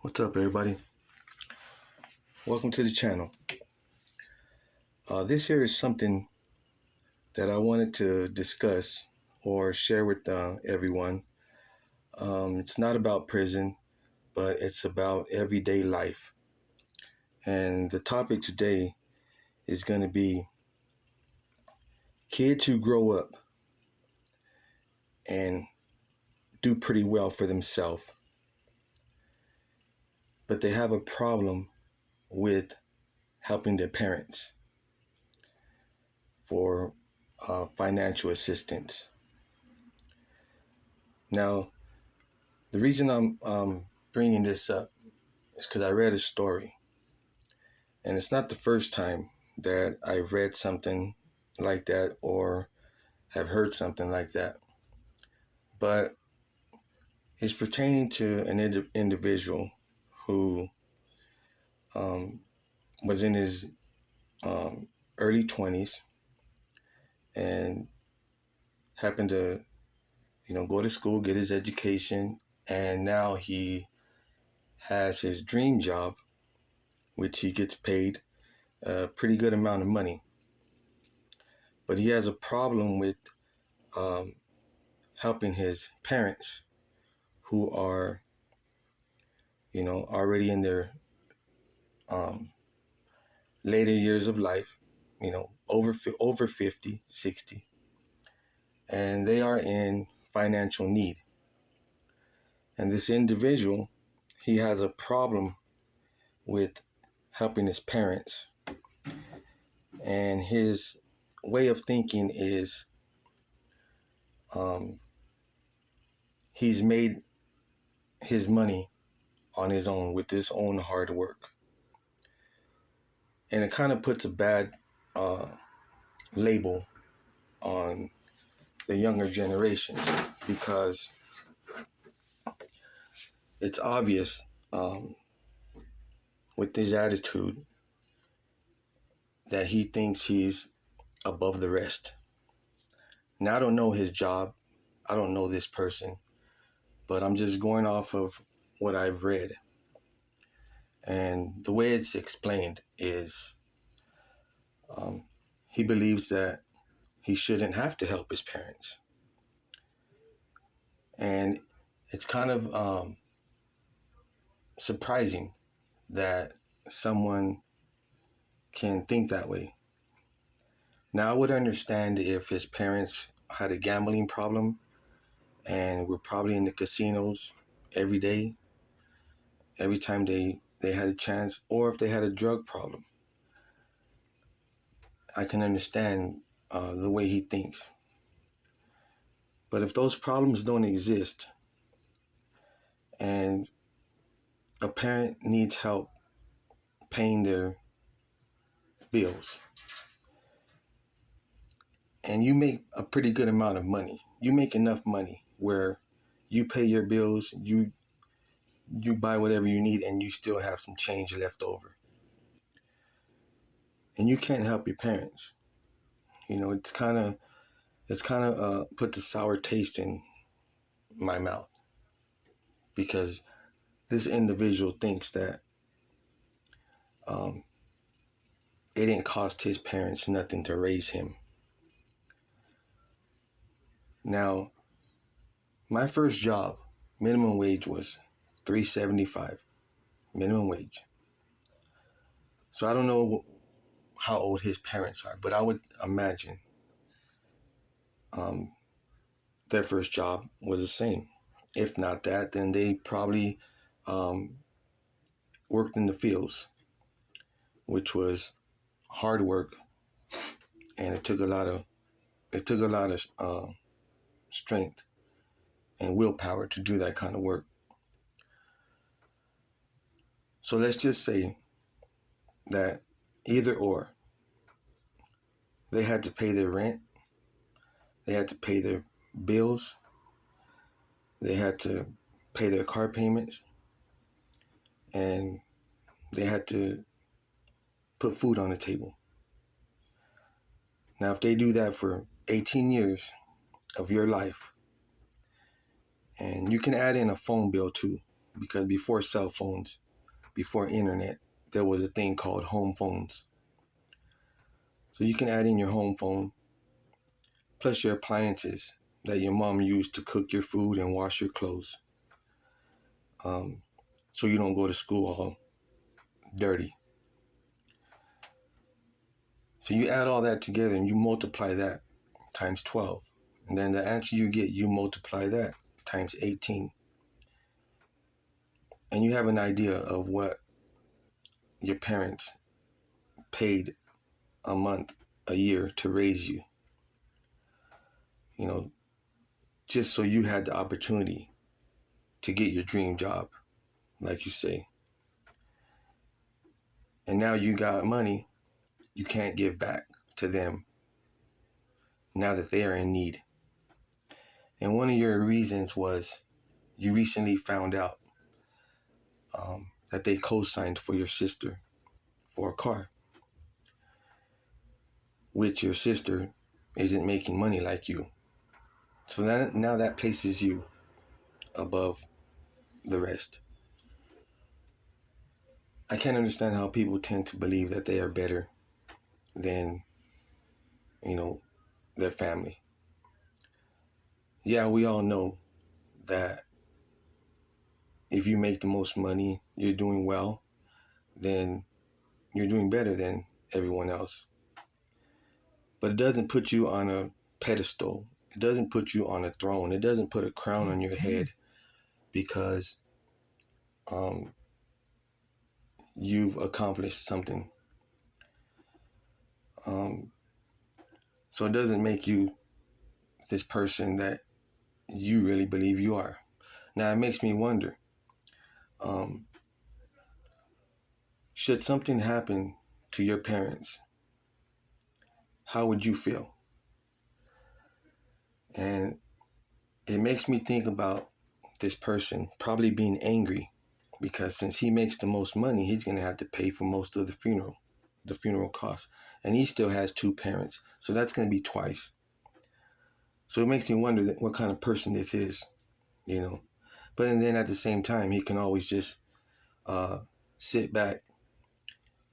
What's up, everybody? Welcome to the channel. This here is something that I wanted to discuss or share with everyone. It's not about prison, but it's about everyday life. And the topic today is going to be kids who grow up and do pretty well for themselves, but they have a problem with helping their parents for financial assistance. Now, the reason I'm bringing this up is because I read a story, and it's not the first time that I've read something like that or have heard something like that, but it's pertaining to an individual who um, was in his early 20s and happened to, go to school, get his education, and now he has his dream job, which he gets paid a pretty good amount of money. But he has a problem with um, helping his parents who are, already in their um, later years of life, over 50, 60, and they are in financial need. And this individual, he has a problem with helping his parents. And his way of thinking is he's made his money on his own with his own hard work. And it kind of puts a bad label on the younger generation because it's obvious with his attitude that he thinks he's above the rest. Now, I don't know his job. I don't know this person, but I'm just going off of what I've read. And the way it's explained is he believes that he shouldn't have to help his parents. And it's kind of surprising that someone can think that way. Now, I would understand if his parents had a gambling problem and were probably in the casinos every day, every time they had a chance, or if they had a drug problem. I can understand the way he thinks. But if those problems don't exist and a parent needs help paying their bills, and you make a pretty good amount of money, you make enough money where you pay your bills, you buy whatever you need, and you still have some change left over, and you can't help your parents. It's kind of put the sour taste in my mouth because this individual thinks that it didn't cost his parents nothing to raise him. Now, my first job, minimum wage was $3.75, minimum wage. So I don't know how old his parents are, but I would imagine their first job was the same. If not that, then they probably worked in the fields, which was hard work, and it took a lot of strength and willpower to do that kind of work. So let's just say that either or, they had to pay their rent, they had to pay their bills, they had to pay their car payments, and they had to put food on the table. Now, if they do that for 18 years of your life, and you can add in a phone bill too, because before cell phones, before internet, there was a thing called home phones. So you can add in your home phone plus your appliances that your mom used to cook your food and wash your clothes. So you don't go to school all dirty. So you add all that together and you multiply that times 12. And then the answer you get, you multiply that times 18. And you have an idea of what your parents paid a month, a year to raise you. You know, just so you had the opportunity to get your dream job, like you say. And now you got money, you can't give back to them now that they are in need. And one of your reasons was you recently found out that they co-signed for your sister for a car, which your sister isn't making money like you. So now that places you above the rest. I can't understand how people tend to believe that they are better than, you know, their family. Yeah, we all know that if you make the most money, you're doing well, then you're doing better than everyone else. But it doesn't put you on a pedestal. It doesn't put you on a throne. It doesn't put a crown on your head because you've accomplished something. So it doesn't make you this person that you really believe you are. Now it makes me wonder, should something happen to your parents, how would you feel? And it makes me think about this person probably being angry because since he makes the most money, he's going to have to pay for most of the funeral costs. And he still has two parents. So that's going to be twice. So it makes me wonder what kind of person this is, you know. But then at the same time, he can always just sit back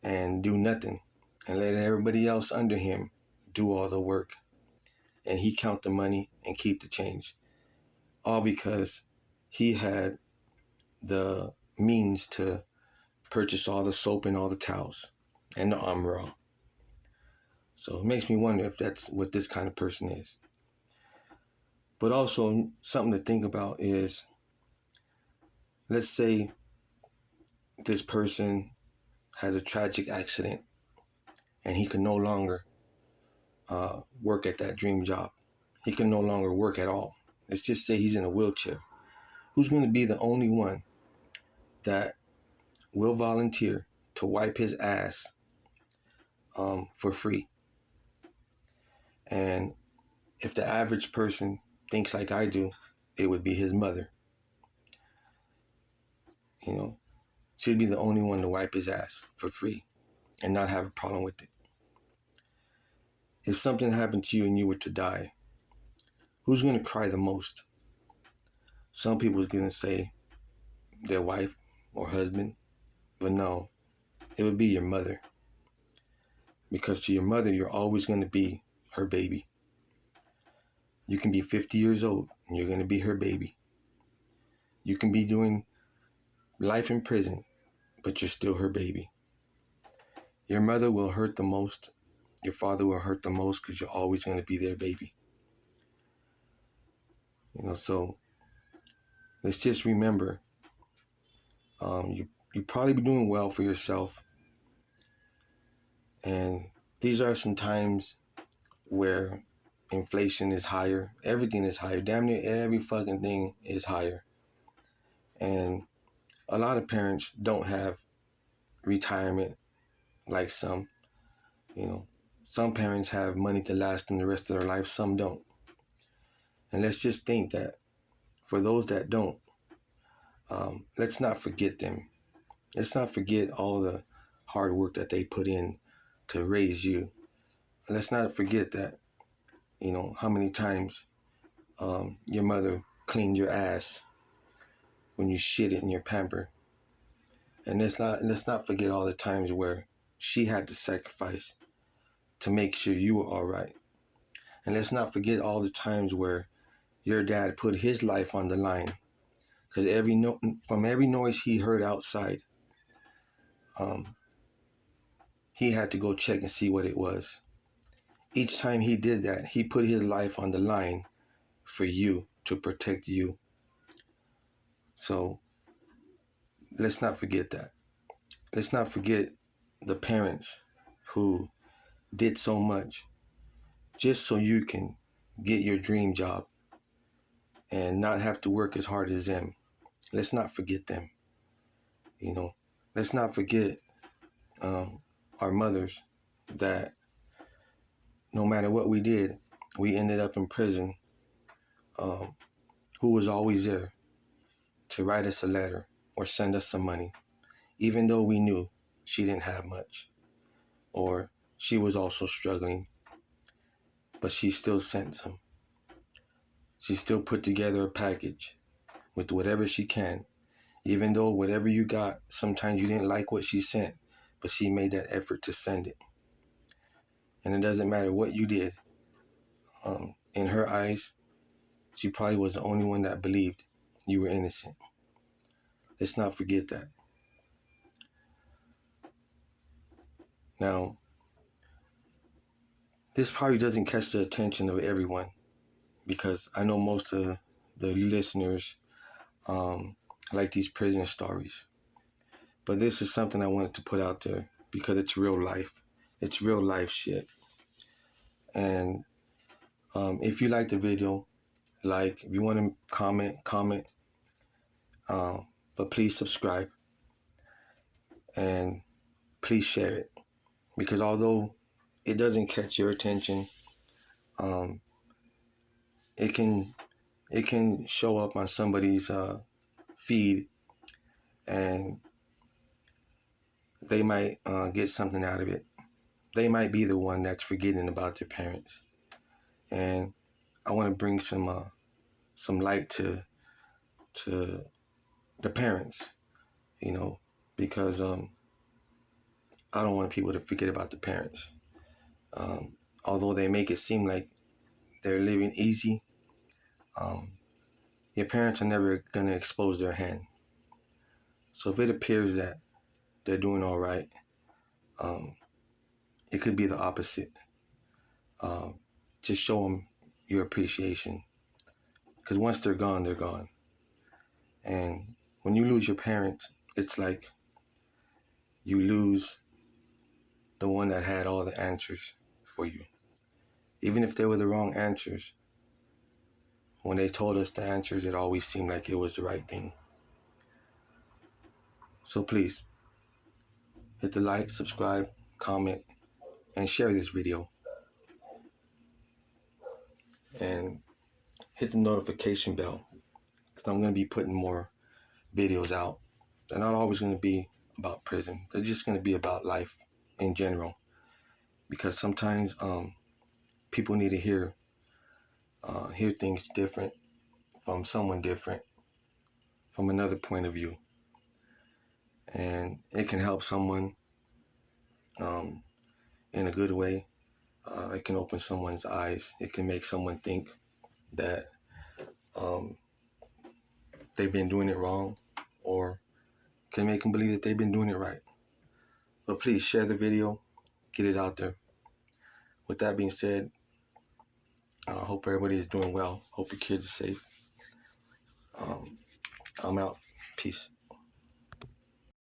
and do nothing and let everybody else under him do all the work. And he count the money and keep the change. All because he had the means to purchase all the soap and all the towels and the Armor All. So it makes me wonder if that's what this kind of person is. But also something to think about is, let's say this person has a tragic accident and he can no longer work at that dream job. He can no longer work at all. Let's just say he's in a wheelchair. Who's going to be the only one that will volunteer to wipe his ass for free? And if the average person thinks like I do, it would be his mother. You know, she'd be the only one to wipe his ass for free and not have a problem with it. If something happened to you and you were to die, who's going to cry the most? Some people are going to say their wife or husband, but no, it would be your mother. Because to your mother, you're always going to be her baby. You can be 50 years old and you're going to be her baby. You can be doing life in prison, but you're still her baby. Your mother will hurt the most. Your father will hurt the most because you're always going to be their baby. You know, so let's just remember, you probably be doing well for yourself. And these are some times where inflation is higher. Everything is higher. Damn near every fucking thing is higher. And a lot of parents don't have retirement like some. You know, some parents have money to last them the rest of their life. Some don't. And let's just think that for those that don't, let's not forget them. Let's not forget all the hard work that they put in to raise you. Let's not forget that, you know, how many times your mother cleaned your ass when you shit it and you're pampered. And let's not forget all the times where she had to sacrifice to make sure you were all right. And let's not forget all the times where your dad put his life on the line, because from every noise he heard outside, he had to go check and see what it was. Each time he did that, he put his life on the line for you, to protect you. So let's not forget that. Let's not forget the parents who did so much just so you can get your dream job and not have to work as hard as them. Let's not forget them. Let's not forget our mothers, that no matter what we did, we ended up in prison, who was always there to write us a letter or send us some money, even though we knew she didn't have much, or she was also struggling, but she still sent some. She still put together a package with whatever she can, even though whatever you got, sometimes you didn't like what she sent, but she made that effort to send it. And it doesn't matter what you did. In her eyes, she probably was the only one that believed you were innocent. Let's not forget that. Now, this probably doesn't catch the attention of everyone, because I know most of the listeners like these prison stories. But this is something I wanted to put out there because it's real life. It's real life shit. And if you like the video, if you want to comment. But please subscribe and please share it, because although it doesn't catch your attention, it can show up on somebody's feed, and they might get something out of it. They might be the one that's forgetting about their parents, and I want to bring some light to the parents, because I don't want people to forget about the parents. Although they make it seem like they're living easy, your parents are never going to expose their hand. So if it appears that they're doing all right, it could be the opposite. Just show them your appreciation, because once they're gone, they're gone. And when you lose your parents, it's like you lose the one that had all the answers for you. Even if they were the wrong answers, when they told us the answers, it always seemed like it was the right thing. So please, hit the like, subscribe, comment, and share this video. And hit the notification bell, because I'm going to be putting more videos out. They're not always going to be about prison. They're just going to be about life in general. Because sometimes people need to hear things different from someone different, from another point of view. And it can help someone in a good way. It can open someone's eyes. It can make someone think that they've been doing it wrong, or can make them believe that they've been doing it right. But please share the video, get it out there. With that being said, I hope everybody is doing well. Hope your kids are safe. I'm out. Peace.